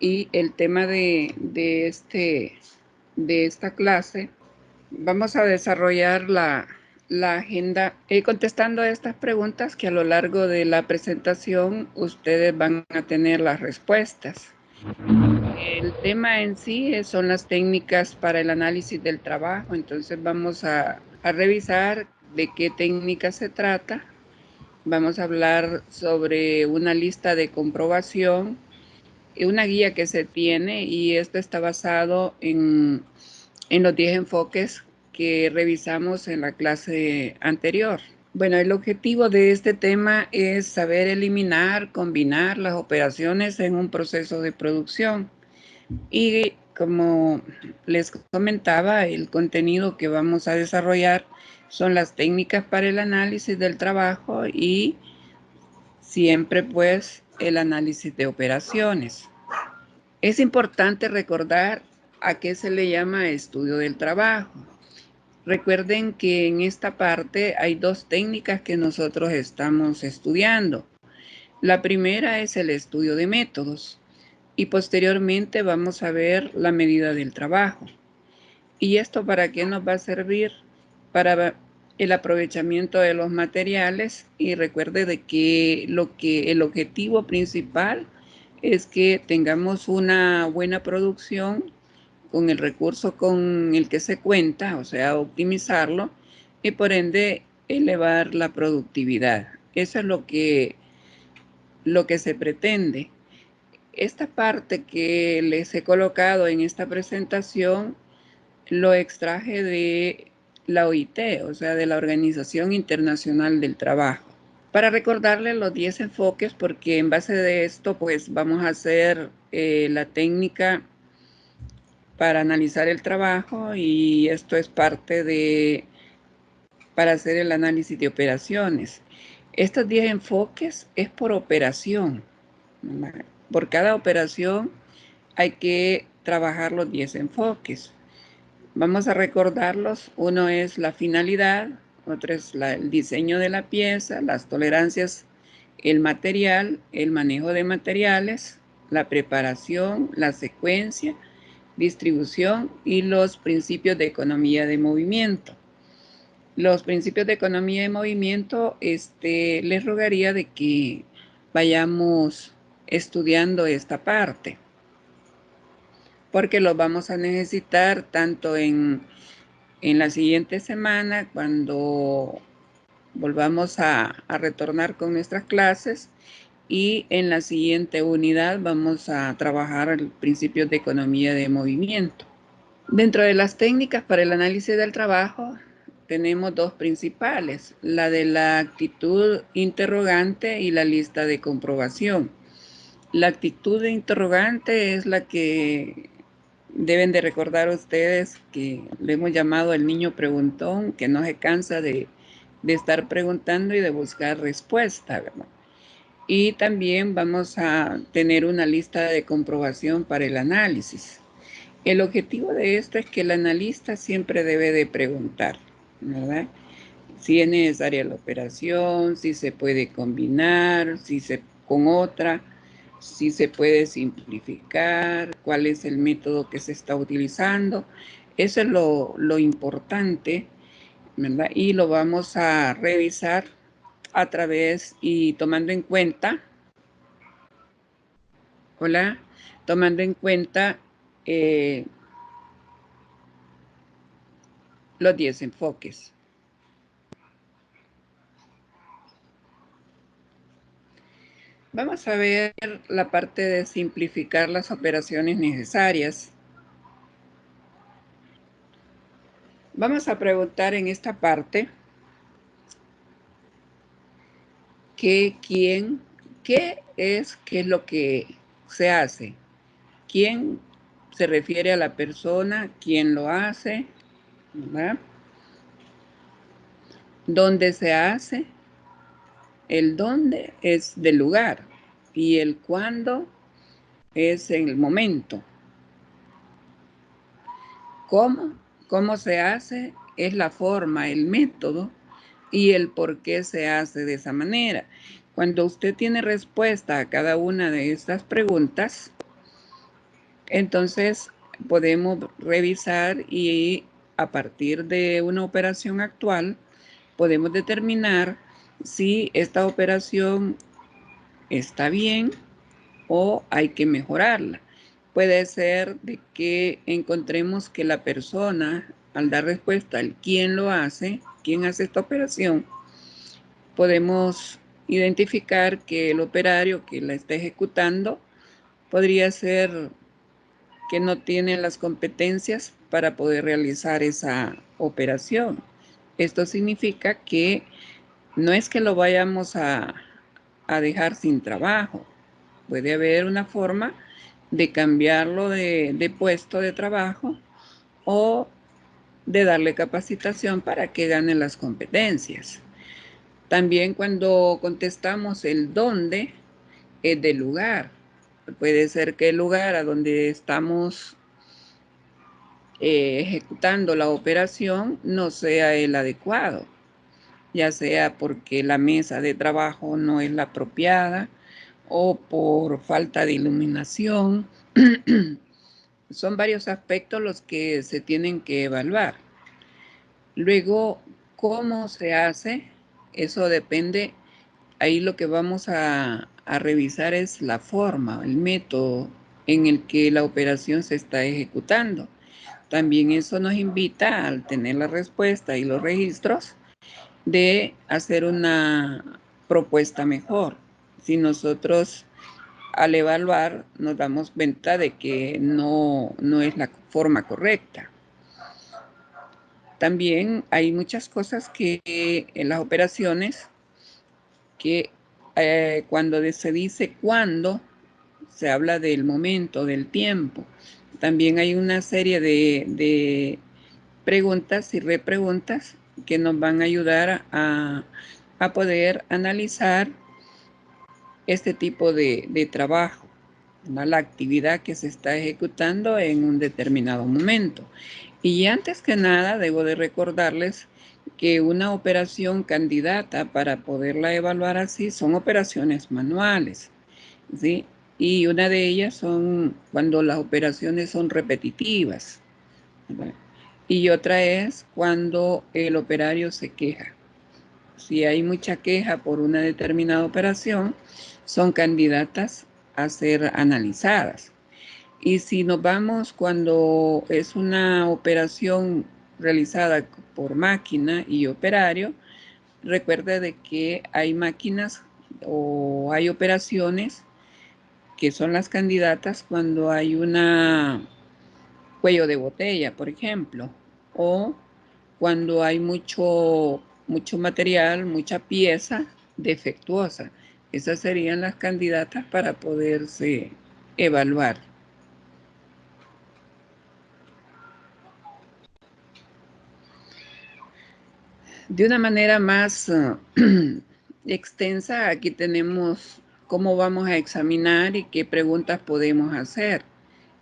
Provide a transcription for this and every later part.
Y el tema de esta clase, vamos a desarrollar la agenda contestando estas preguntas que a lo largo de la presentación ustedes van a tener las respuestas. El tema en sí son las técnicas para el análisis del trabajo. Entonces vamos a revisar de qué técnica se trata. Vamos a hablar sobre una lista de comprobación, una guía que se tiene, y esto está basado en los 10 enfoques que revisamos en la clase anterior. Bueno, el objetivo de este tema es saber eliminar, combinar las operaciones en un proceso de producción. Y como les comentaba, el contenido que vamos a desarrollar son las técnicas para el análisis del trabajo y siempre pues el análisis de operaciones. Es importante recordar a qué se le llama estudio del trabajo. Recuerden que en esta parte hay dos técnicas que nosotros estamos estudiando. La primera es el estudio de métodos y posteriormente vamos a ver la medida del trabajo. ¿Y esto para qué nos va a servir? Para el aprovechamiento de los materiales. Y recuerde de que el objetivo principal es que tengamos una buena producción con el recurso con el que se cuenta, o sea, optimizarlo, y por ende elevar la productividad. Eso es lo que se pretende. Esta parte que les he colocado en esta presentación lo extraje de la OIT, o sea, de la Organización Internacional del Trabajo. Para recordarles los 10 enfoques, porque en base de esto, pues vamos a hacer la técnica para analizar el trabajo, y esto es parte de para hacer el análisis de operaciones. Estos 10 enfoques es por operación. Por cada operación hay que trabajar los 10 enfoques. Vamos a recordarlos. Uno es la finalidad, otro es el diseño de la pieza, las tolerancias, el material, el manejo de materiales, la preparación, la secuencia, distribución y los principios de economía de movimiento. Los principios de economía de movimiento, les rogaría de que vayamos estudiando esta parte, porque los vamos a necesitar tanto en la siguiente semana, cuando volvamos a retornar con nuestras clases, y en la siguiente unidad vamos a trabajar el principio de economía de movimiento. Dentro de las técnicas para el análisis del trabajo tenemos dos principales, la de la actitud interrogante y la lista de comprobación. La actitud de interrogante es la que deben de recordar ustedes, que le hemos llamado el niño preguntón, que no se cansa de estar preguntando y de buscar respuesta, ¿verdad? Y también vamos a tener una lista de comprobación para el análisis. El objetivo de esto es que el analista siempre debe de preguntar, ¿verdad? Si es necesaria la operación, si se puede combinar, con otra, si se puede simplificar, cuál es el método que se está utilizando. Eso es lo importante, ¿verdad? Y lo vamos a revisar a través y tomando en cuenta, tomando en cuenta los 10 enfoques. Vamos a ver la parte de simplificar las operaciones necesarias. Vamos a preguntar en esta parte qué es lo que se hace. ¿Quién se refiere a la persona? ¿Quién lo hace? ¿Verdad? ¿Dónde se hace? El dónde es del lugar y el cuándo es en el momento. ¿Cómo se hace? Es la forma, el método y el por qué se hace de esa manera. Cuando usted tiene respuesta a cada una de estas preguntas, Entonces, podemos revisar y a partir de una operación actual, podemos determinar si esta operación está bien o hay que mejorarla. Puede ser de que encontremos que la persona, al dar respuesta al quién lo hace, quién hace esta operación, podemos identificar que el operario que la está ejecutando podría ser que no tiene las competencias para poder realizar esa operación. Esto significa que no es que lo vayamos a dejar sin trabajo. Puede haber una forma de cambiarlo de puesto de trabajo o de darle capacitación para que gane las competencias. También cuando contestamos el dónde, es del lugar. Puede ser que el lugar a donde estamos ejecutando la operación no sea el adecuado, ya sea porque la mesa de trabajo no es la apropiada o por falta de iluminación. Son varios aspectos los que se tienen que evaluar. Luego, ¿cómo se hace? Eso depende. Ahí lo que vamos a revisar es la forma, el método en el que la operación se está ejecutando. También eso nos invita, al tener la respuesta y los registros, de hacer una propuesta mejor. Si nosotros al evaluar nos damos cuenta de que no es la forma correcta. También hay muchas cosas que en las operaciones que cuando se dice cuándo, se habla del momento, del tiempo. También hay una serie de preguntas y repreguntas que nos van a ayudar a poder analizar este tipo de trabajo, ¿no? La actividad que se está ejecutando en un determinado momento. Y antes que nada, debo de recordarles que una operación candidata para poderla evaluar así son operaciones manuales, ¿sí? Y una de ellas son cuando las operaciones son repetitivas, ¿verdad? Y otra es cuando el operario se queja. Si hay mucha queja por una determinada operación, son candidatas a ser analizadas. Y si nos vamos cuando es una operación realizada por máquina y operario, recuerde de que hay máquinas o hay operaciones que son las candidatas cuando hay una cuello de botella, por ejemplo, o cuando hay mucho material, mucha pieza defectuosa. Esas serían las candidatas para poderse evaluar. De una manera más extensa, aquí tenemos cómo vamos a examinar y qué preguntas podemos hacer.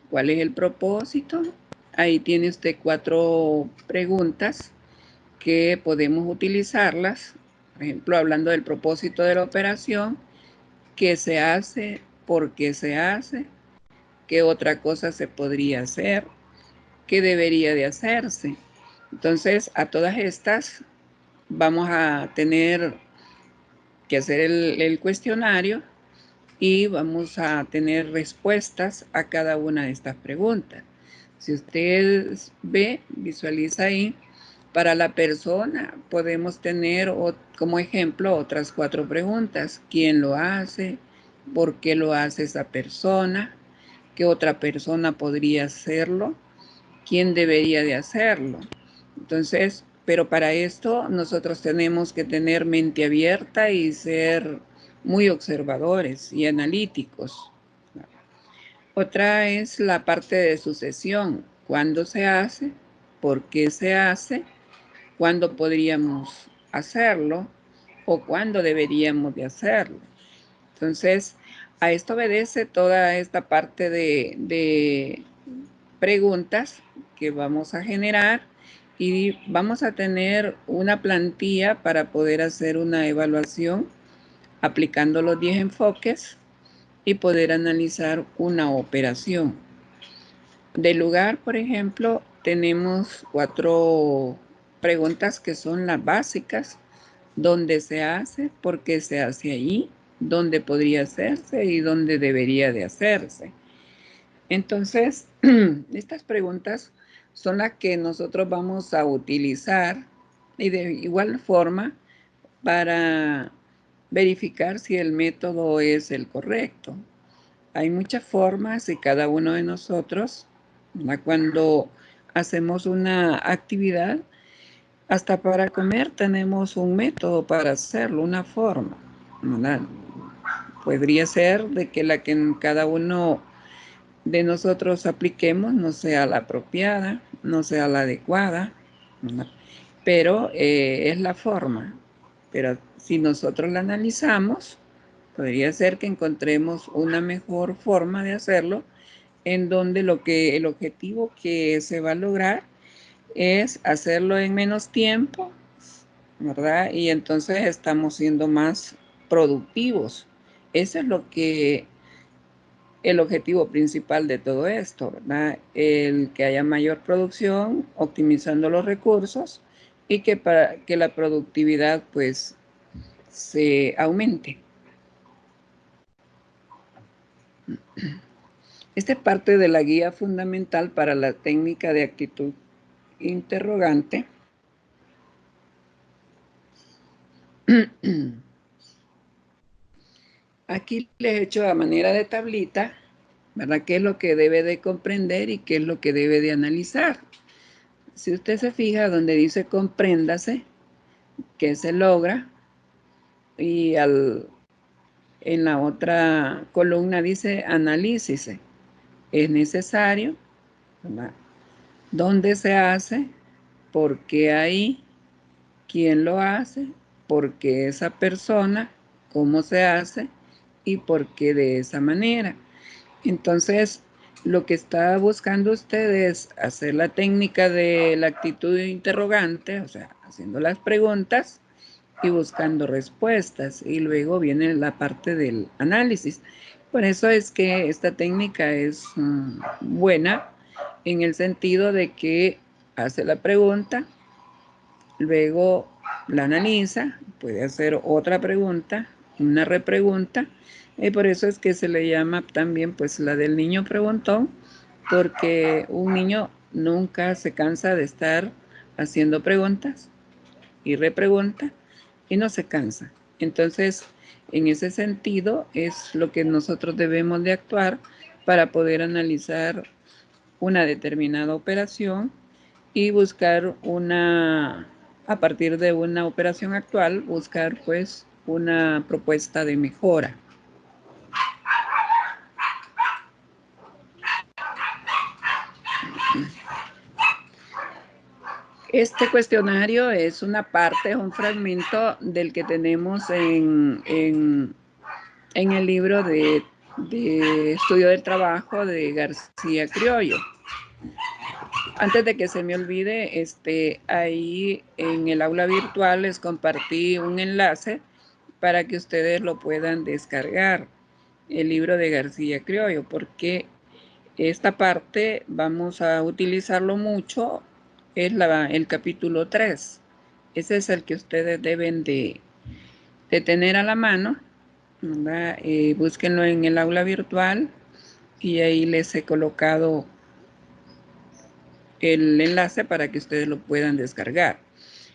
¿Cuál es el propósito? Ahí tiene usted 4 preguntas que podemos utilizarlas. Por ejemplo, hablando del propósito de la operación, ¿qué se hace? ¿Por qué se hace? ¿Qué otra cosa se podría hacer? ¿Qué debería de hacerse? Entonces, a todas estas vamos a tener que hacer el cuestionario y vamos a tener respuestas a cada una de estas preguntas. Si usted ve, visualiza ahí, para la persona podemos tener como ejemplo otras 4 preguntas. ¿Quién lo hace? ¿Por qué lo hace esa persona? ¿Qué otra persona podría hacerlo? ¿Quién debería de hacerlo? Entonces, pero para esto nosotros tenemos que tener mente abierta y ser muy observadores y analíticos. Otra es la parte de sucesión. ¿Cuándo se hace? ¿Por qué se hace? ¿Cuándo podríamos hacerlo? ¿O cuándo deberíamos de hacerlo? Entonces, a esto obedece toda esta parte de preguntas que vamos a generar y vamos a tener una plantilla para poder hacer una evaluación aplicando los 10 enfoques y poder analizar una operación. Del lugar, por ejemplo, tenemos 4 preguntas que son las básicas: dónde se hace, por qué se hace allí, dónde podría hacerse y dónde debería de hacerse. Entonces, estas preguntas son las que nosotros vamos a utilizar y de igual forma para verificar si el método es el correcto. Hay muchas formas y cada uno de nosotros, cuando hacemos una actividad, hasta para comer tenemos un método para hacerlo, una forma, ¿verdad? Podría ser de que la que cada uno de nosotros apliquemos no sea la apropiada, no sea la adecuada, ¿verdad? Pero es la forma. Pero si nosotros la analizamos, podría ser que encontremos una mejor forma de hacerlo, en donde el objetivo que se va a lograr es hacerlo en menos tiempo, ¿verdad? Y entonces estamos siendo más productivos. Eso es el objetivo principal de todo esto, ¿verdad? El que haya mayor producción, optimizando los recursos y para que la productividad pues se aumente. Esta es parte de la guía fundamental para la técnica de actitud interrogante. Aquí les he hecho a manera de tablita, ¿verdad? ¿Qué es lo que debe de comprender y qué es lo que debe de analizar? Si usted se fija donde dice compréndase, ¿qué se logra? Y en la otra columna dice analícese. Es necesario, ¿verdad? ¿Dónde se hace? ¿Por qué ahí? ¿Quién lo hace? ¿Por qué esa persona? ¿Cómo se hace? ¿Y por qué de esa manera? Entonces, lo que está buscando usted es hacer la técnica de la actitud interrogante, o sea, haciendo las preguntas y buscando respuestas. Y luego viene la parte del análisis. Por eso es que esta técnica es buena en el sentido de que hace la pregunta, luego la analiza, puede hacer otra pregunta, una repregunta, y por eso es que se le llama también pues la del niño preguntón, porque un niño nunca se cansa de estar haciendo preguntas y repregunta y no se cansa. Entonces, en ese sentido es lo que nosotros debemos de actuar para poder analizar una determinada operación y buscar a partir de una operación actual, buscar pues una propuesta de mejora. Este cuestionario es una parte, es un fragmento del que tenemos en el libro de estudio del trabajo de García Criollo. Antes de que se me olvide, ahí en el aula virtual les compartí un enlace para que ustedes lo puedan descargar, el libro de García Criollo, porque esta parte vamos a utilizarlo mucho, es el capítulo 3. Ese es el que ustedes deben de tener a la mano, ¿verdad? Búsquenlo en el aula virtual y ahí les he colocado el enlace para que ustedes lo puedan descargar.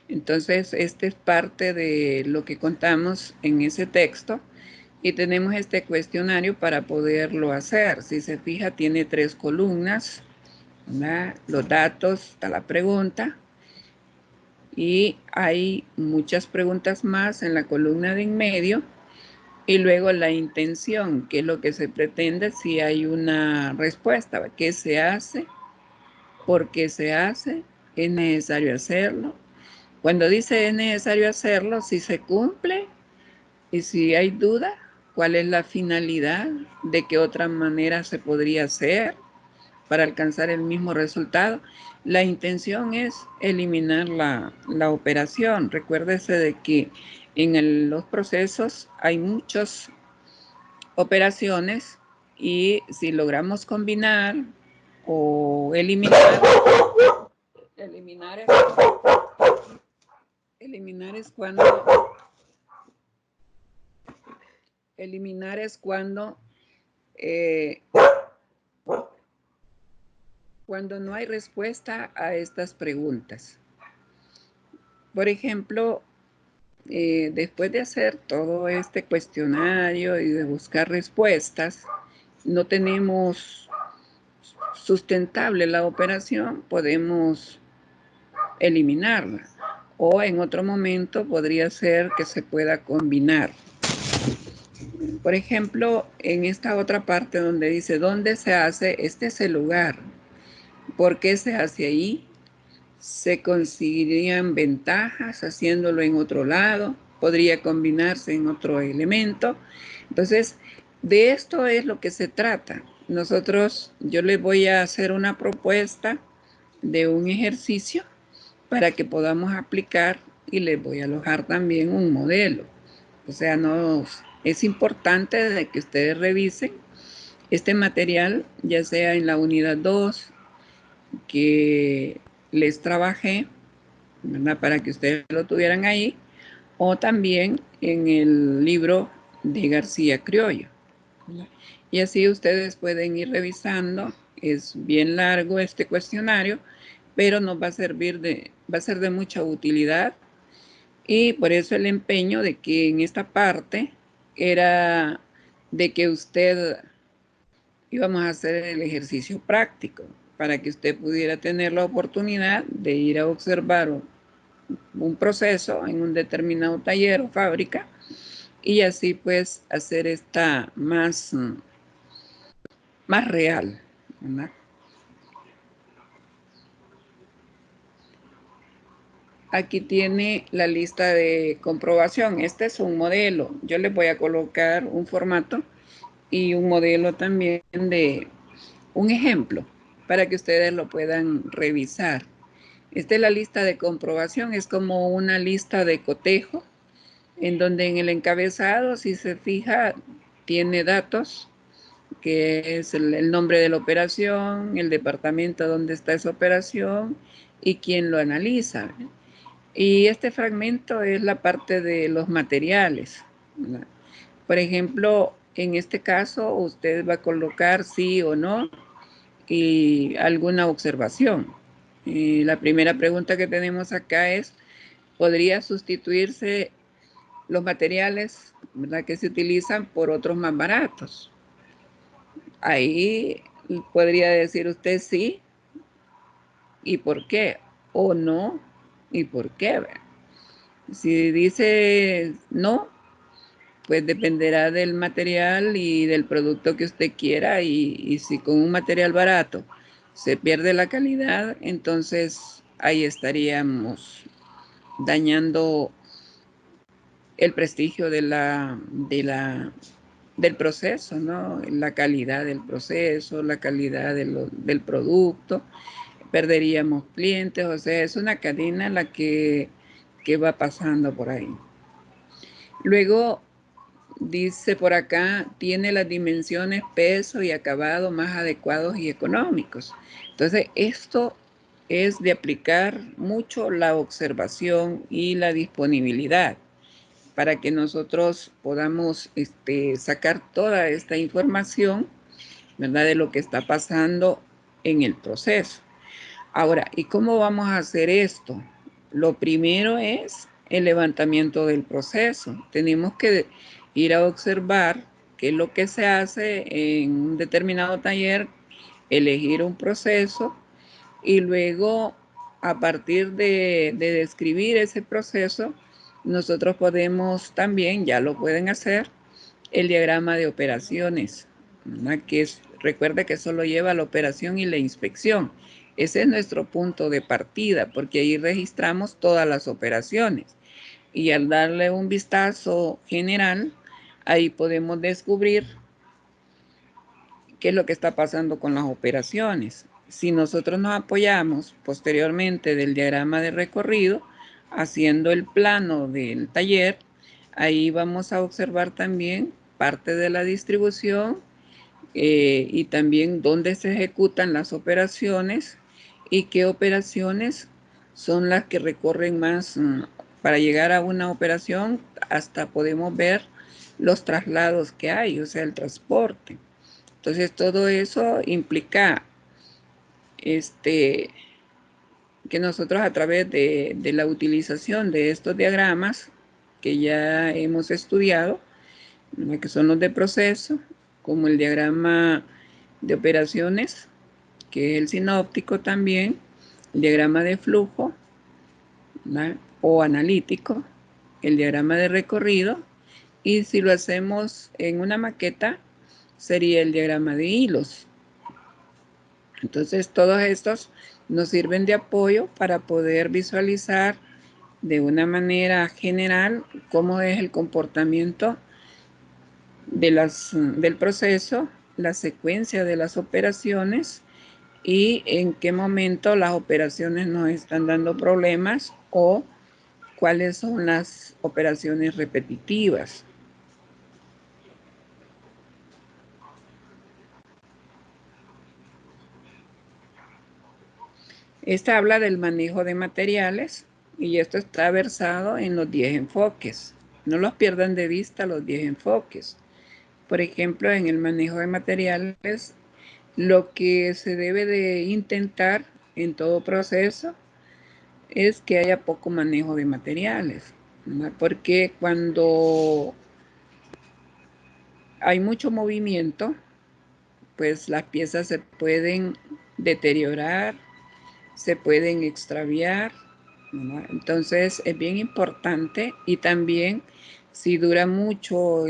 Entonces, este es parte de lo que contamos en ese texto y tenemos este cuestionario para poderlo hacer. Si se fija, tiene 3 columnas, ¿verdad? Los datos, está la pregunta y hay muchas preguntas más en la columna de en medio y luego la intención, que es lo que se pretende si hay una respuesta, ¿qué se hace? ¿Por qué se hace? ¿Es necesario hacerlo? Cuando dice es necesario hacerlo, si se cumple y si hay duda, ¿cuál es la finalidad? ¿De qué otra manera se podría hacer para alcanzar el mismo resultado? La intención es eliminar la operación. Recuérdese de que en los procesos hay muchas operaciones y si logramos combinar o eliminar. Eliminar es cuando no hay respuesta a estas preguntas. Por ejemplo, después de hacer todo este cuestionario y de buscar respuestas, no tenemos sustentable la operación, podemos eliminarla. O en otro momento podría ser que se pueda combinar. Por ejemplo, en esta otra parte donde dice ¿dónde se hace? Este es el lugar. ¿Por qué se hace ahí? ¿Se conseguirían ventajas haciéndolo en otro lado? ¿Podría combinarse en otro elemento? Entonces, de esto es lo que se trata. Yo les voy a hacer una propuesta de un ejercicio para que podamos aplicar y les voy a alojar también un modelo. O sea, es importante de que ustedes revisen este material, ya sea en la unidad 2 que les trabajé, ¿verdad? Para que ustedes lo tuvieran ahí, o también en el libro de García Criollo, ¿verdad? Y así ustedes pueden ir revisando. Es bien largo este cuestionario, pero nos va a ser de mucha utilidad, y por eso el empeño de que en esta parte era de que íbamos a hacer el ejercicio práctico para que usted pudiera tener la oportunidad de ir a observar un proceso en un determinado taller o fábrica, y así pues hacer esta más real, ¿verdad? Aquí tiene la lista de comprobación. Este es un modelo. Yo les voy a colocar un formato y un modelo también de un ejemplo para que ustedes lo puedan revisar. Esta es la lista de comprobación. Es como una lista de cotejo en donde en el encabezado, si se fija, tiene datos, que es el nombre de la operación, el departamento donde está esa operación y quién lo analiza. Y este fragmento es la parte de los materiales, ¿verdad? Por ejemplo, en este caso, usted va a colocar sí o no y alguna observación. La primera pregunta que tenemos acá es, ¿podría sustituirse los materiales, ¿verdad?, que se utilizan por otros más baratos? Ahí podría decir usted sí y por qué, o no y por qué. Si dice no, pues dependerá del material y del producto que usted quiera, y si con un material barato se pierde la calidad, entonces ahí estaríamos dañando el prestigio del proceso, ¿no? La calidad del proceso, la calidad del producto, perderíamos clientes. O sea, es una cadena la que va pasando por ahí. Luego dice por acá, tiene las dimensiones, peso y acabado más adecuados y económicos. Entonces, esto es de aplicar mucho la observación y la disponibilidad para que nosotros podamos sacar toda esta información, ¿verdad?, de lo que está pasando en el proceso. Ahora, ¿y cómo vamos a hacer esto? Lo primero es el levantamiento del proceso. Tenemos que ir a observar qué es lo que se hace en un determinado taller, elegir un proceso y luego, a partir de describir ese proceso, nosotros podemos también, ya lo pueden hacer, el diagrama de operaciones, ¿verdad? Recuerde que solo lleva la operación y la inspección. Ese es nuestro punto de partida, porque ahí registramos todas las operaciones. Y al darle un vistazo general, ahí podemos descubrir qué es lo que está pasando con las operaciones. Si nosotros nos apoyamos posteriormente del diagrama de recorrido, haciendo el plano del taller, ahí vamos a observar también parte de la distribución, y también dónde se ejecutan las operaciones y qué operaciones son las que recorren más. Para llegar a una operación hasta podemos ver los traslados que hay, o sea, el transporte. Entonces todo eso implica que nosotros a través de la utilización de estos diagramas que ya hemos estudiado, que son los de proceso, como el diagrama de operaciones, que es el sinóptico también, el diagrama de flujo, ¿no? O analítico, el diagrama de recorrido, y si lo hacemos en una maqueta, sería el diagrama de hilos. Entonces, todos estos nos sirven de apoyo para poder visualizar de una manera general cómo es el comportamiento del proceso, la secuencia de las operaciones y en qué momento las operaciones nos están dando problemas o cuáles son las operaciones repetitivas. Esta habla del manejo de materiales y esto está versado en los 10 enfoques. No los pierdan de vista los 10 enfoques. Por ejemplo, en el manejo de materiales, lo que se debe de intentar en todo proceso es que haya poco manejo de materiales, ¿no? Porque cuando hay mucho movimiento, pues las piezas se pueden deteriorar, se pueden extraviar, ¿no? Entonces es bien importante y también si dura mucho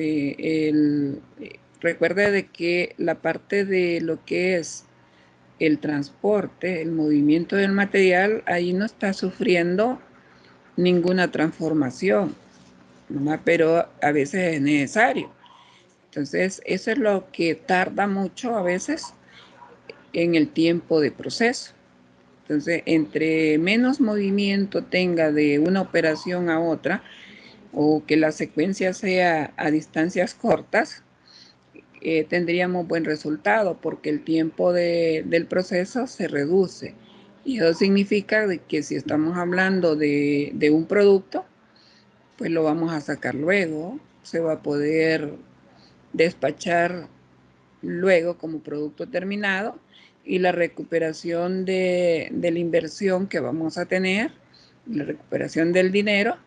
recuerde de que la parte de lo que es el transporte, el movimiento del material, ahí no está sufriendo ninguna transformación, ¿no? Pero a veces es necesario. Entonces eso es lo que tarda mucho a veces en el tiempo de proceso. Entonces, entre menos movimiento tenga de una operación a otra o que la secuencia sea a distancias cortas, tendríamos buen resultado porque el tiempo del proceso se reduce. Y eso significa de que si estamos hablando de un producto, pues lo vamos a sacar luego, se va a poder despachar luego como producto terminado y la recuperación de la inversión que vamos a tener, la recuperación del dinero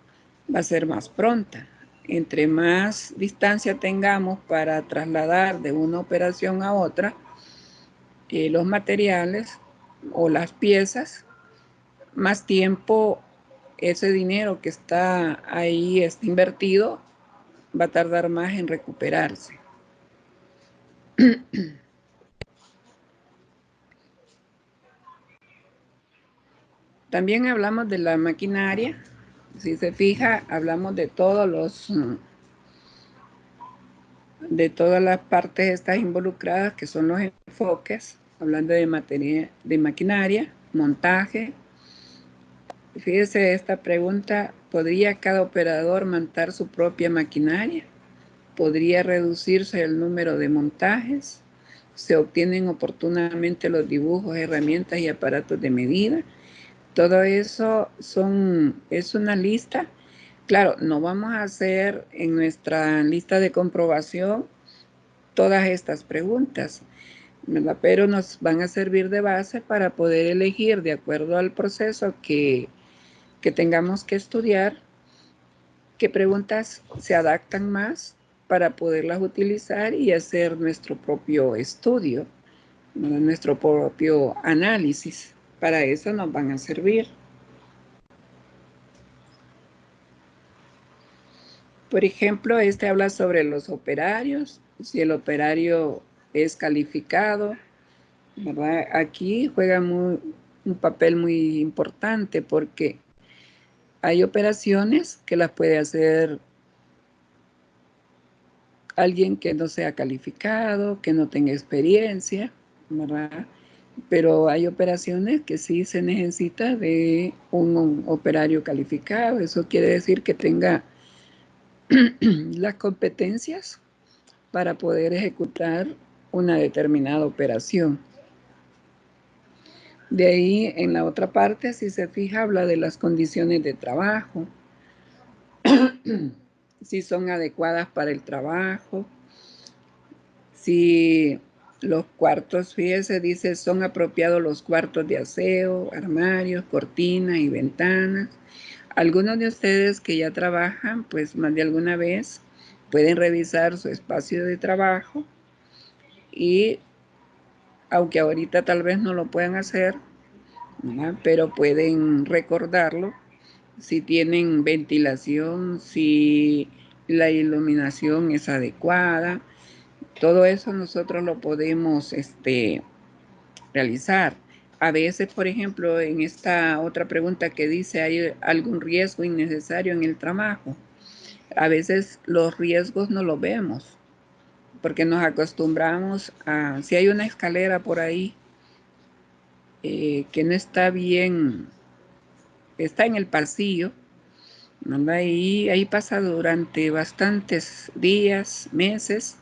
va a ser más pronta. Entre más distancia tengamos para trasladar de una operación a otra los materiales o las piezas, más tiempo ese dinero que está ahí está invertido va a tardar más en recuperarse. También hablamos de la maquinaria. Si se fija, hablamos de de todas las partes estas involucradas que son los enfoques, hablando de maquinaria, montaje. Fíjese esta pregunta, ¿podría cada operador montar su propia maquinaria? ¿Podría reducirse el número de montajes? ¿Se obtienen oportunamente los dibujos, herramientas y aparatos de medida? Todo eso es una lista. Claro, no vamos a hacer en nuestra lista de comprobación todas estas preguntas, ¿verdad? Pero nos van a servir de base para poder elegir de acuerdo al proceso que tengamos que estudiar, qué preguntas se adaptan más para poderlas utilizar y hacer nuestro propio estudio, ¿verdad? Nuestro propio análisis. Para eso nos van a servir. Por ejemplo, este habla sobre los operarios, si el operario es calificado, ¿verdad? Aquí juega un papel muy importante porque hay operaciones que las puede hacer alguien que no sea calificado, que no tenga experiencia, ¿verdad? Pero hay operaciones que sí se necesita de un operario calificado. Eso quiere decir que tenga las competencias para poder ejecutar una determinada operación. De ahí, en la otra parte, si se fija, habla de las condiciones de trabajo, si son adecuadas para el trabajo, si los cuartos, fíjese, dice, son apropiados los cuartos de aseo, armarios, cortinas y ventanas. Algunos de ustedes que ya trabajan, pues más de alguna vez, pueden revisar su espacio de trabajo y, aunque ahorita tal vez no lo puedan hacer, ¿verdad?, pero pueden recordarlo, si tienen ventilación, si la iluminación es adecuada. Todo eso nosotros lo podemos realizar. A veces, por ejemplo, en esta otra pregunta que dice, ¿hay algún riesgo innecesario en el trabajo? A veces los riesgos no los vemos, porque nos acostumbramos a, si hay una escalera por ahí que no está bien, está en el pasillo, ¿verdad? Y ahí pasa durante bastantes días, meses,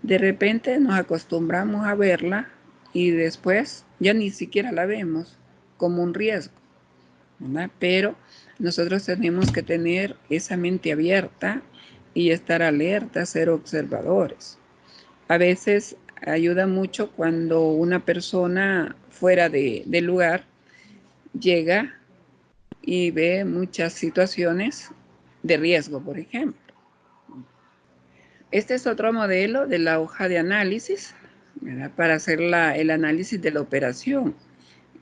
de repente nos acostumbramos a verla y después ya ni siquiera la vemos como un riesgo, ¿verdad? Pero nosotros tenemos que tener esa mente abierta y estar alerta, ser observadores. A veces ayuda mucho cuando una persona fuera del lugar llega y ve muchas situaciones de riesgo, por ejemplo. Este es otro modelo de la hoja de análisis, ¿verdad?, para hacer el análisis de la operación.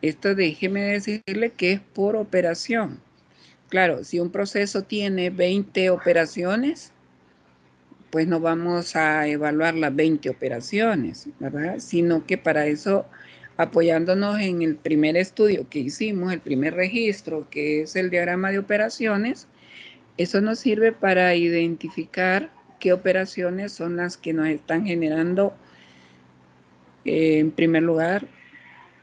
Esto déjeme decirle que es por operación. Claro, si un proceso tiene 20 operaciones, pues no vamos a evaluar las 20 operaciones, ¿verdad? Sino que para eso, apoyándonos en el primer estudio que hicimos, el primer registro, que es el diagrama de operaciones, eso nos sirve para identificar qué operaciones son las que nos están generando, en primer lugar,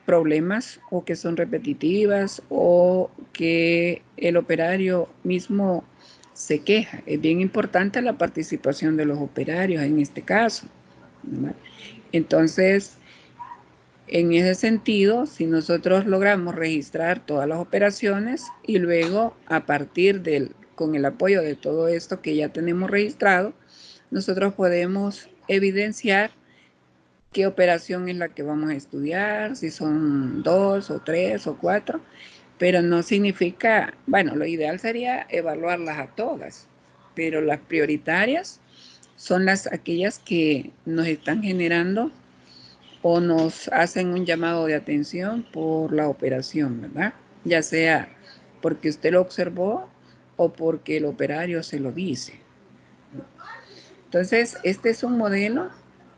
problemas, o que son repetitivas, o que el operario mismo se queja. Es bien importante la participación de los operarios en este caso, ¿verdad? Entonces, en ese sentido, si nosotros logramos registrar todas las operaciones y luego, a partir con el apoyo de todo esto que ya tenemos registrado, nosotros podemos evidenciar qué operación es la que vamos a estudiar, si son 2 o 3 o 4, pero no significa, bueno, lo ideal sería evaluarlas a todas, pero las prioritarias son aquellas que nos están generando o nos hacen un llamado de atención por la operación, ¿verdad? Ya sea porque usted lo observó o porque el operario se lo dice. Entonces, este es un modelo,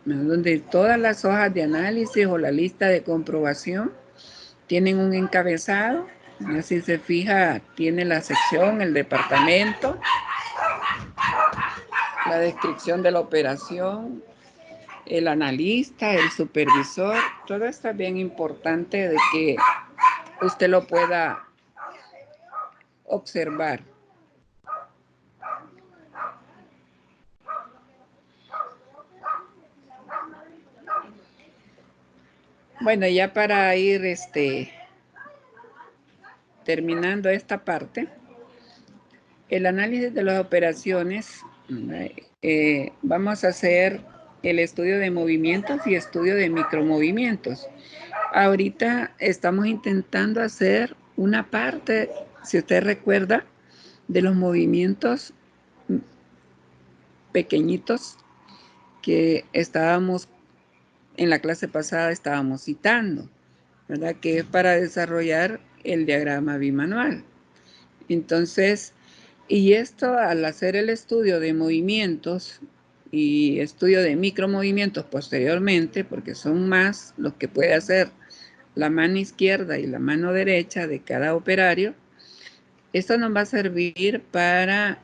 ¿no?, donde todas las hojas de análisis o la lista de comprobación tienen un encabezado. Si se fija, tiene la sección, el departamento, la descripción de la operación, el analista, el supervisor. Todo esto es bien importante de que usted lo pueda observar. Bueno, ya para ir terminando esta parte, el análisis de las operaciones, vamos a hacer el estudio de movimientos y estudio de micromovimientos. Ahorita estamos intentando hacer una parte, si usted recuerda, de los movimientos pequeñitos que estábamos en la clase pasada citando, ¿verdad?, que es para desarrollar el diagrama bimanual. Entonces, y esto, al hacer el estudio de movimientos y estudio de micromovimientos posteriormente, porque son más los que puede hacer la mano izquierda y la mano derecha de cada operario, esto nos va a servir para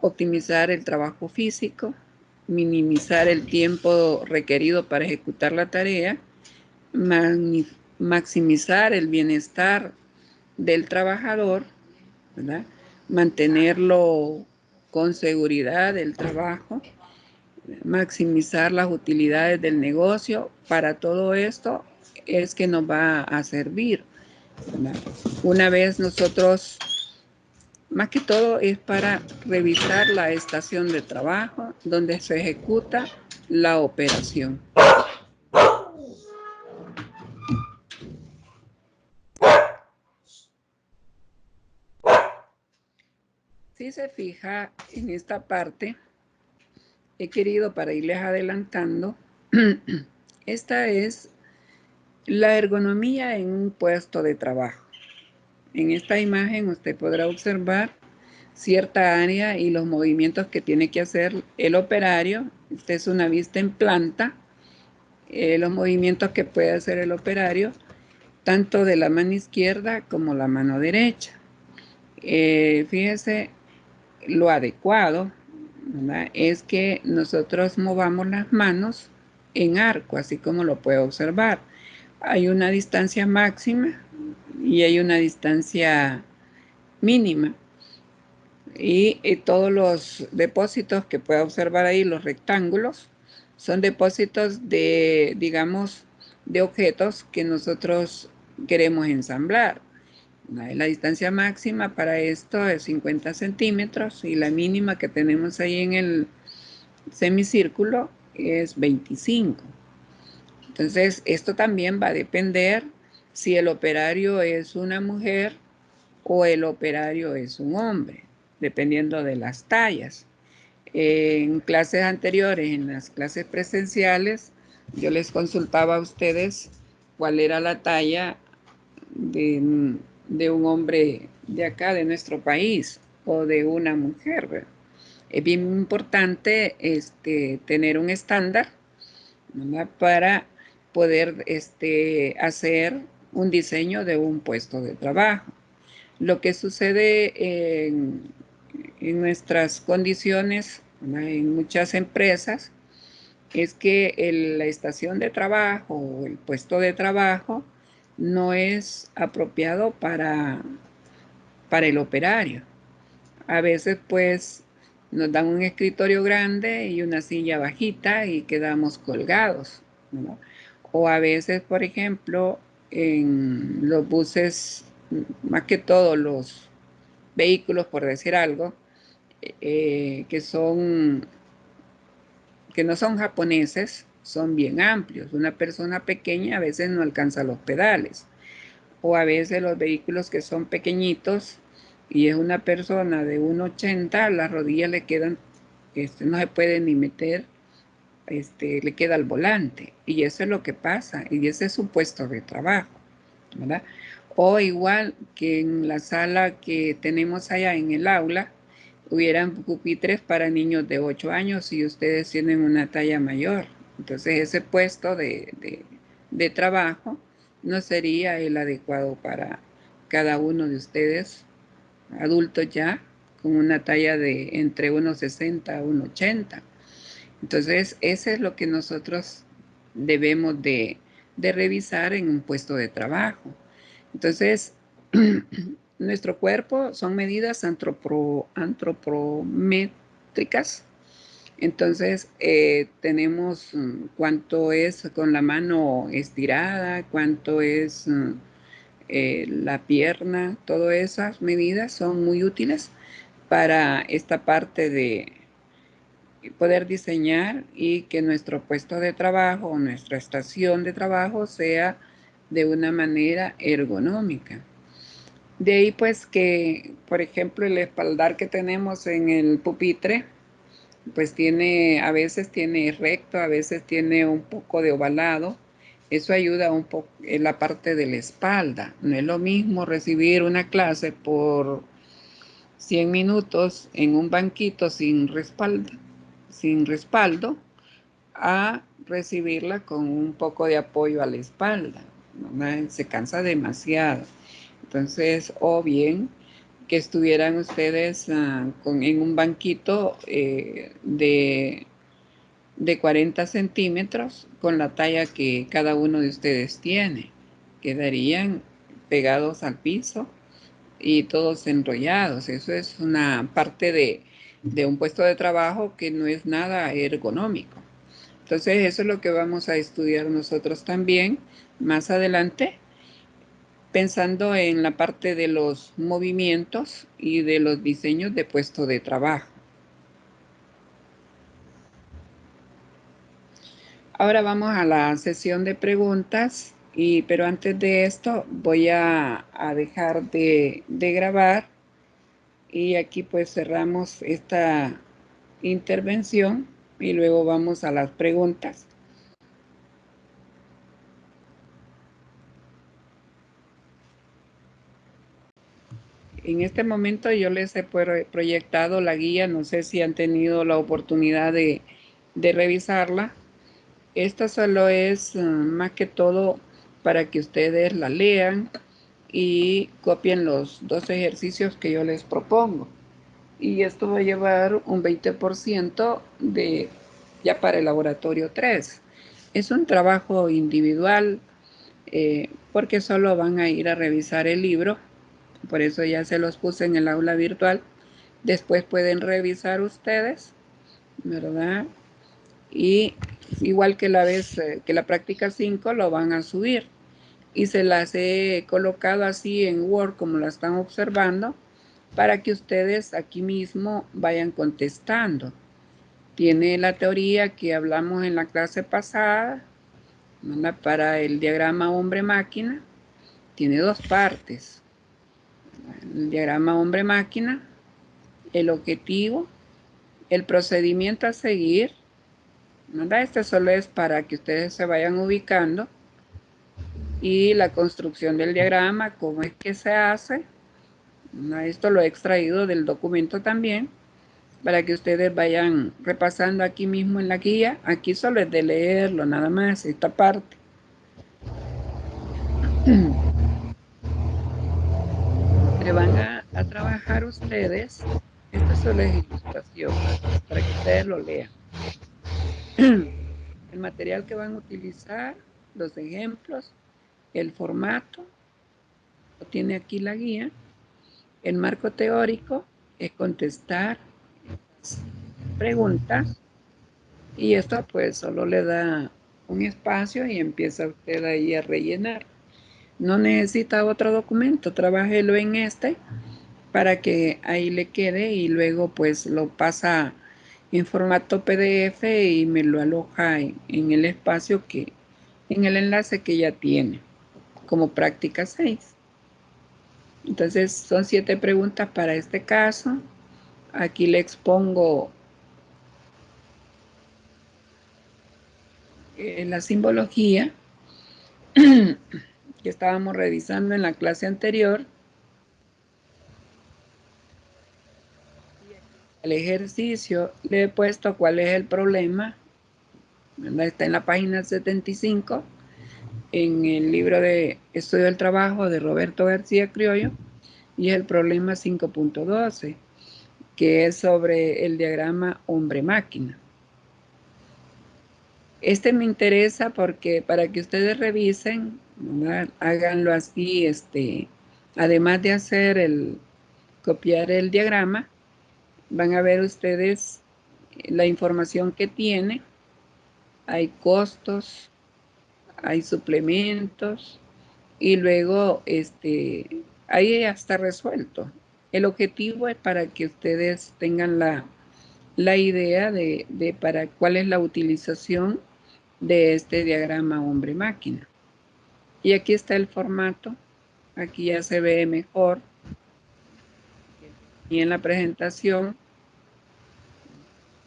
optimizar el trabajo físico, minimizar el tiempo requerido para ejecutar la tarea, maximizar el bienestar del trabajador, ¿verdad?, mantenerlo con seguridad el trabajo, maximizar las utilidades del negocio. Para todo esto es que nos va a servir, ¿verdad? Una vez nosotros, más que todo es para revisar la estación de trabajo donde se ejecuta la operación. Si se fija en esta parte, he querido para irles adelantando, esta es la ergonomía en un puesto de trabajo. En esta imagen usted podrá observar cierta área y los movimientos que tiene que hacer el operario. Esta es una vista en planta, los movimientos que puede hacer el operario, tanto de la mano izquierda como la mano derecha. Fíjese, lo adecuado, ¿verdad?, es que nosotros movamos las manos en arco, así como lo puede observar. Hay una distancia máxima y hay una distancia mínima. Y todos los depósitos que pueda observar ahí, los rectángulos, son depósitos de, digamos, de objetos que nosotros queremos ensamblar. La distancia máxima para esto es 50 centímetros y la mínima que tenemos ahí en el semicírculo es 25. Entonces, esto también va a depender si el operario es una mujer o el operario es un hombre, dependiendo de las tallas. En clases anteriores, en las clases presenciales, yo les consultaba a ustedes cuál era la talla de un hombre de acá, de nuestro país, o de una mujer, ¿verdad? Es bien importante tener un estándar, ¿verdad?, para poder hacer un diseño de un puesto de trabajo. Lo que sucede en nuestras condiciones, ¿verdad?, en muchas empresas, es que la estación de trabajo o el puesto de trabajo no es apropiado para el operario. A veces pues nos dan un escritorio grande y una silla bajita y quedamos colgados, ¿no? O a veces, por ejemplo, en los buses, más que todo los vehículos, por decir algo, que no son japoneses, son bien amplios. Una persona pequeña a veces no alcanza los pedales. O a veces los vehículos que son pequeñitos y es una persona de 1,80, las rodillas le quedan, no se puede ni meter, le queda el volante. Y eso es lo que pasa. Y ese es su puesto de trabajo, ¿verdad? O igual que en la sala que tenemos allá en el aula, hubieran pupitres para niños de 8 años y ustedes tienen una talla mayor. Entonces ese puesto de trabajo no sería el adecuado para cada uno de ustedes, adultos ya, con una talla de entre 1,60 a 1,80. Entonces eso es lo que nosotros debemos de revisar en un puesto de trabajo. Entonces, nuestro cuerpo son medidas antropométricas. Entonces, tenemos cuánto es con la mano estirada, cuánto es la pierna. Todas esas medidas son muy útiles para esta parte de poder diseñar y que nuestro puesto de trabajo o nuestra estación de trabajo sea de una manera ergonómica. De ahí pues que, por ejemplo, el espaldar que tenemos en el pupitre, pues a veces tiene recto, a veces tiene un poco de ovalado. Eso ayuda un poco en la parte de la espalda. No es lo mismo recibir una clase por 100 minutos en un banquito sin respaldo, a recibirla con un poco de apoyo a la espalda, ¿no? Se cansa demasiado. Entonces, o bien que estuvieran ustedes en un banquito de 40 centímetros con la talla que cada uno de ustedes tiene. Quedarían pegados al piso y todos enrollados. Eso es una parte de un puesto de trabajo que no es nada ergonómico. Entonces, eso es lo que vamos a estudiar nosotros también más adelante, pensando en la parte de los movimientos y de los diseños de puesto de trabajo. Ahora vamos a la sesión de preguntas, pero antes de esto voy a dejar de grabar y aquí pues cerramos esta intervención y luego vamos a las preguntas. En este momento yo les he proyectado la guía, no sé si han tenido la oportunidad de revisarla. Esta solo es más que todo para que ustedes la lean y copien los 2 ejercicios que yo les propongo. Y esto va a llevar un 20% ya para el laboratorio 3. Es un trabajo individual porque solo van a ir a revisar el libro. Por eso ya se los puse en el aula virtual. Después pueden revisar ustedes, ¿verdad? Y igual que que la práctica 5 lo van a subir. Y se las he colocado así en Word como la están observando para que ustedes aquí mismo vayan contestando. Tiene la teoría que hablamos en la clase pasada, ¿verdad? Para el diagrama hombre-máquina. Tiene 2 partes. El diagrama hombre-máquina, el objetivo, el procedimiento a seguir, ¿verdad? Este solo es para que ustedes se vayan ubicando. Y la construcción del diagrama, cómo es que se hace. Esto lo he extraído del documento también, para que ustedes vayan repasando aquí mismo en la guía. Aquí solo es de leerlo, nada más, esta parte. Le van a trabajar ustedes. Esto solo es ilustración, para que ustedes lo lean. El material que van a utilizar, los ejemplos, el formato, lo tiene aquí la guía. El marco teórico es contestar preguntas y esto pues solo le da un espacio y empieza usted ahí a rellenar. No necesita otro documento, trabájelo en este para que ahí le quede y luego pues lo pasa en formato PDF y me lo aloja en el espacio en el enlace que ya tiene como práctica 6. Entonces son 7 preguntas para este caso. Aquí le expongo la simbología que estábamos revisando en la clase anterior. El ejercicio le he puesto cuál es el problema, ¿verdad? Está en la página 75 en el libro de Estudio del Trabajo de Roberto García Criollo, y es el problema 5.12, que es sobre el diagrama hombre-máquina. Este me interesa porque para que ustedes revisen, ¿verdad? Háganlo así, además de hacer copiar el diagrama, van a ver ustedes la información que tiene. Hay costos, hay suplementos y luego ahí ya está resuelto. El objetivo es para que ustedes tengan la idea de para cuál es la utilización de este diagrama hombre-máquina. Y aquí está el formato. Aquí ya se ve mejor. Y en la presentación,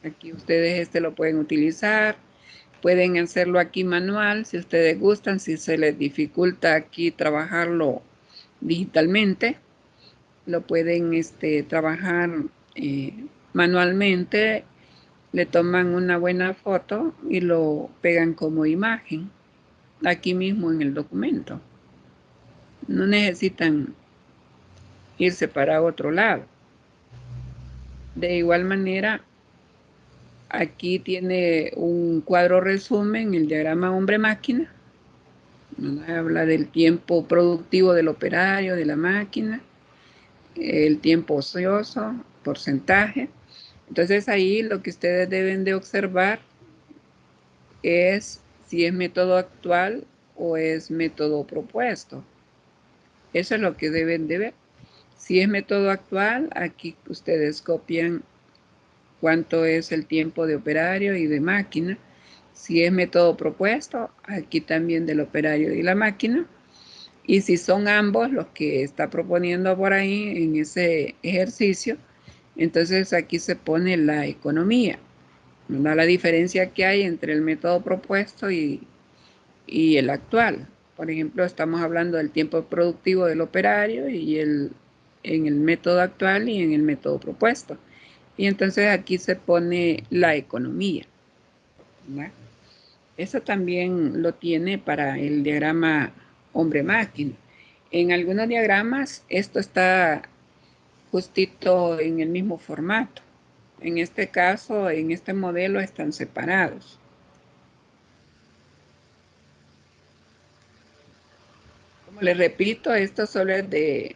aquí ustedes lo pueden utilizar. Pueden hacerlo aquí manual si ustedes gustan, si se les dificulta aquí trabajarlo digitalmente, lo pueden trabajar manualmente, le toman una buena foto y lo pegan como imagen aquí mismo en el documento. No necesitan irse para otro lado. De igual manera, aquí tiene un cuadro resumen, el diagrama hombre-máquina. Habla del tiempo productivo del operario, de la máquina, el tiempo ocioso, porcentaje. Entonces ahí lo que ustedes deben de observar es si es método actual o es método propuesto. Eso es lo que deben de ver. Si es método actual, aquí ustedes copian cuánto es el tiempo de operario y de máquina. Si es método propuesto, aquí también del operario y la máquina. Y si son ambos los que está proponiendo por ahí en ese ejercicio, entonces aquí se pone la economía, ¿no? La diferencia que hay entre el método propuesto y el actual. Por ejemplo, estamos hablando del tiempo productivo del operario y en el método actual y en el método propuesto. Y entonces aquí se pone la economía, ¿verdad? Eso también lo tiene para el diagrama hombre-máquina. En algunos diagramas esto está justito en el mismo formato. En este caso, en este modelo están separados. Como les repito, esto solo es de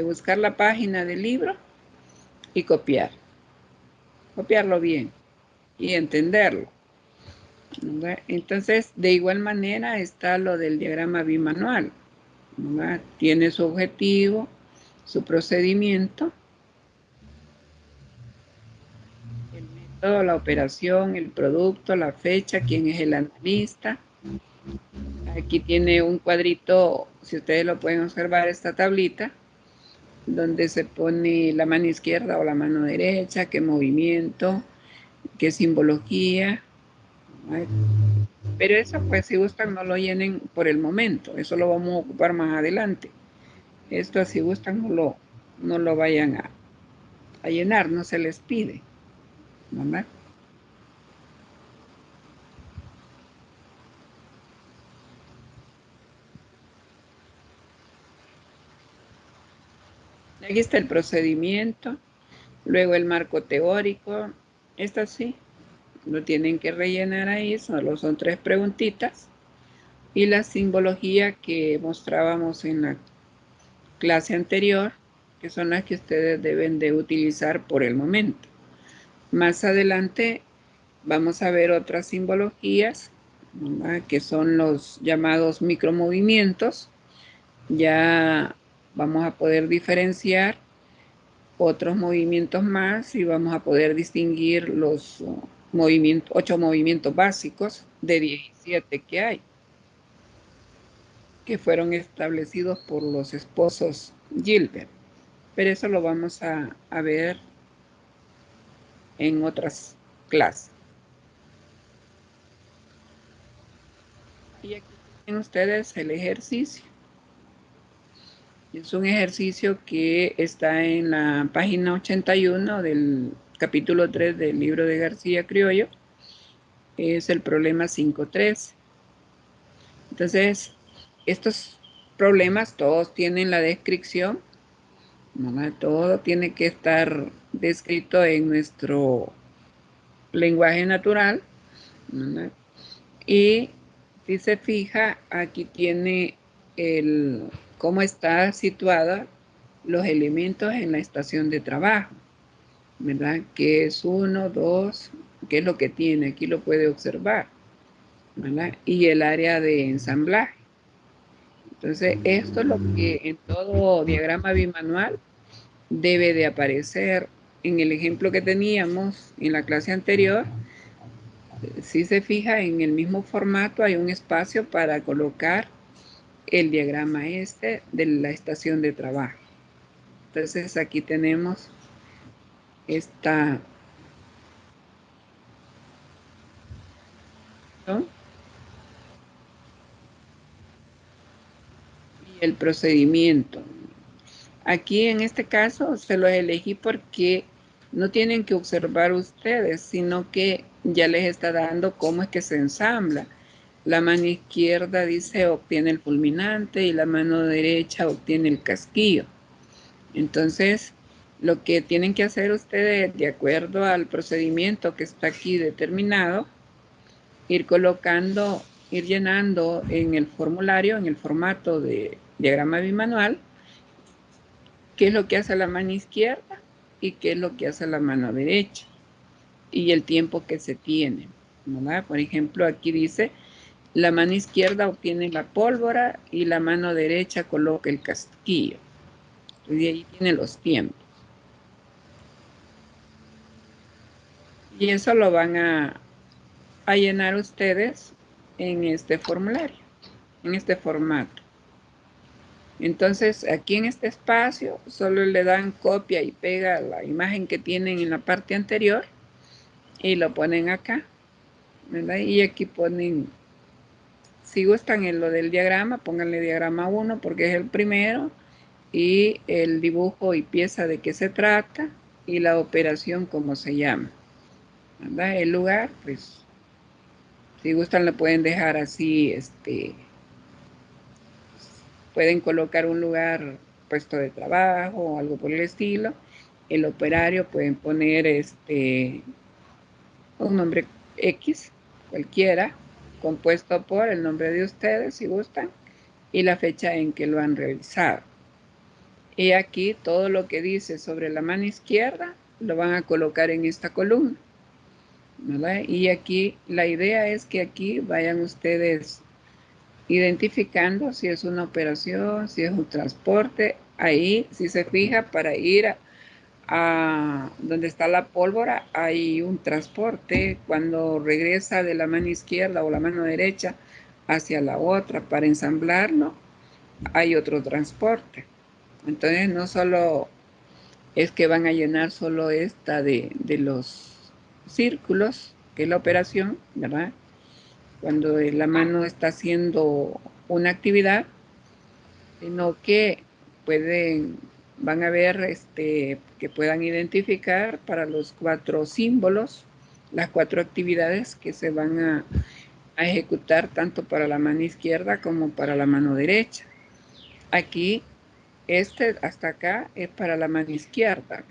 buscar la página del libro y copiarlo bien y entenderlo, ¿verdad? Entonces, de igual manera está lo del diagrama bimanual, ¿verdad? Tiene su objetivo, su procedimiento, el método, la operación, el producto, la fecha, quién es el analista. Aquí tiene un cuadrito, si ustedes lo pueden observar, esta tablita, donde se pone la mano izquierda o la mano derecha, qué movimiento, qué simbología. ¿Right? Pero eso, pues, si gustan, no lo llenen por el momento. Eso lo vamos a ocupar más adelante. Esto, si gustan, no lo vayan a llenar, no se les pide, ¿verdad? Aquí está el procedimiento, luego el marco teórico. Esto sí, lo tienen que rellenar ahí, solo son 3 preguntitas. Y la simbología que mostrábamos en la clase anterior, que son las que ustedes deben de utilizar por el momento. Más adelante vamos a ver otras simbologías, ¿verdad? Que son los llamados micromovimientos. Ya vamos a poder diferenciar otros movimientos más y vamos a poder distinguir los 8 movimientos básicos de 17 que hay, que fueron establecidos por los esposos Gilbert. Pero eso lo vamos a ver en otras clases. Y aquí tienen ustedes el ejercicio. Es un ejercicio que está en la página 81 del capítulo 3 del libro de García Criollo. Es el problema 5.3. Entonces, estos problemas todos tienen la descripción, ¿no? Todo tiene que estar descrito en nuestro lenguaje natural, ¿no? Y si se fija, aquí tiene cómo está situada los elementos en la estación de trabajo, ¿verdad? Que es 1, 2, qué es lo que tiene, aquí lo puede observar, ¿verdad? Y el área de ensamblaje. Entonces, esto es lo que en todo diagrama bimanual debe de aparecer. En el ejemplo que teníamos en la clase anterior, si se fija en el mismo formato hay un espacio para colocar el diagrama este de la estación de trabajo. Entonces aquí tenemos esta, ¿no? Y el procedimiento. Aquí en este caso se los elegí porque no tienen que observar ustedes, sino que ya les está dando cómo es que se ensambla. La mano izquierda dice obtiene el fulminante y la mano derecha obtiene el casquillo. Entonces, lo que tienen que hacer ustedes, de acuerdo al procedimiento que está aquí determinado, ir colocando, ir llenando en el formulario, en el formato de diagrama bimanual, qué es lo que hace la mano izquierda y qué es lo que hace la mano derecha. y el tiempo que se tiene, ¿verdad? Por ejemplo, aquí dice, la mano izquierda obtiene la pólvora y la mano derecha coloca el casquillo. Y ahí tiene los tiempos. Y eso lo van a llenar ustedes en este formulario, en este formato. Entonces, aquí en este espacio solo le dan copia y pega la imagen que tienen en la parte anterior y lo ponen acá, ¿verdad? Y aquí ponen, si gustan en lo del diagrama, pónganle diagrama 1 porque es el primero, y el dibujo y pieza de qué se trata y la operación cómo se llama, ¿verdad? El lugar, pues, si gustan lo pueden dejar así, pueden colocar un lugar, puesto de trabajo o algo por el estilo. El operario pueden poner un nombre X, cualquiera, compuesto por el nombre de ustedes, si gustan, y la fecha en que lo han realizado. Y aquí todo lo que dice sobre la mano izquierda lo van a colocar en esta columna, ¿verdad? Y aquí la idea es que aquí vayan ustedes identificando si es una operación, si es un transporte. Ahí, si se fija, para ir a donde está la pólvora hay un transporte. Cuando regresa de la mano izquierda o la mano derecha hacia la otra para ensamblarlo, hay otro transporte. Entonces no solo es que van a llenar solo esta de los círculos, que es la operación, ¿verdad? Cuando la mano está haciendo una actividad, sino que van a ver que puedan identificar para los 4 símbolos, las 4 actividades que se van a ejecutar tanto para la mano izquierda como para la mano derecha. Aquí, hasta acá es para la mano izquierda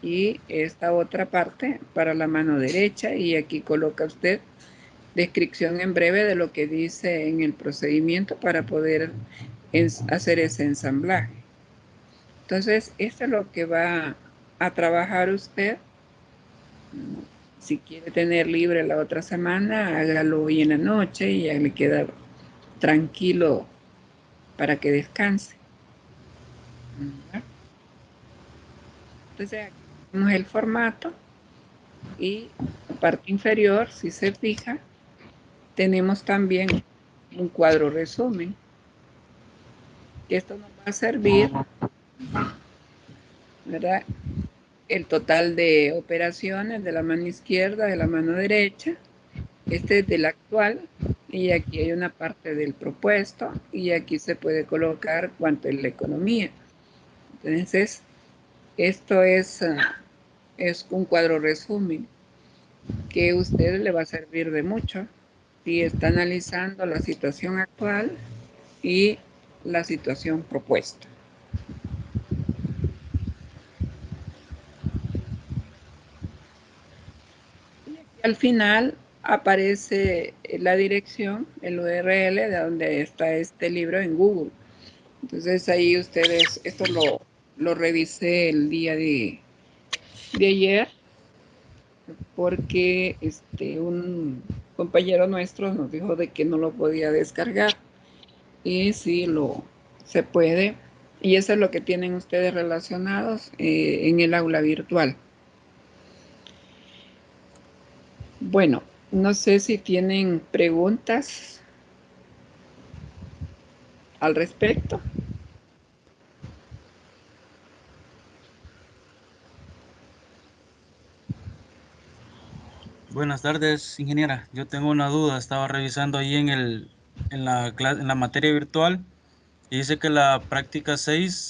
y esta otra parte para la mano derecha, y aquí coloca usted descripción en breve de lo que dice en el procedimiento para poder hacer ese ensamblaje. Entonces, esto es lo que va a trabajar usted. Si quiere tener libre la otra semana, hágalo hoy en la noche y ya le queda tranquilo para que descanse. Entonces, aquí tenemos el formato y la parte inferior, si se fija, tenemos también un cuadro resumen. Esto nos va a servir, ¿verdad? El total de operaciones de la mano izquierda, de la mano derecha. Este es del actual y aquí hay una parte del propuesto y aquí se puede colocar cuánto es la economía. Entonces, esto es un cuadro resumen que a usted le va a servir de mucho si está analizando la situación actual y la situación propuesta. Y aquí al final aparece la dirección, el URL de donde está este libro en Google. Entonces ahí ustedes, esto lo revisé el día de ayer porque un compañero nuestro nos dijo de que no lo podía descargar y sí se puede, y eso es lo que tienen ustedes relacionados en el aula virtual. Bueno, no sé si tienen preguntas al respecto. Buenas tardes, ingeniera. Yo tengo una duda. Estaba revisando ahí en la materia virtual y dice que la práctica 6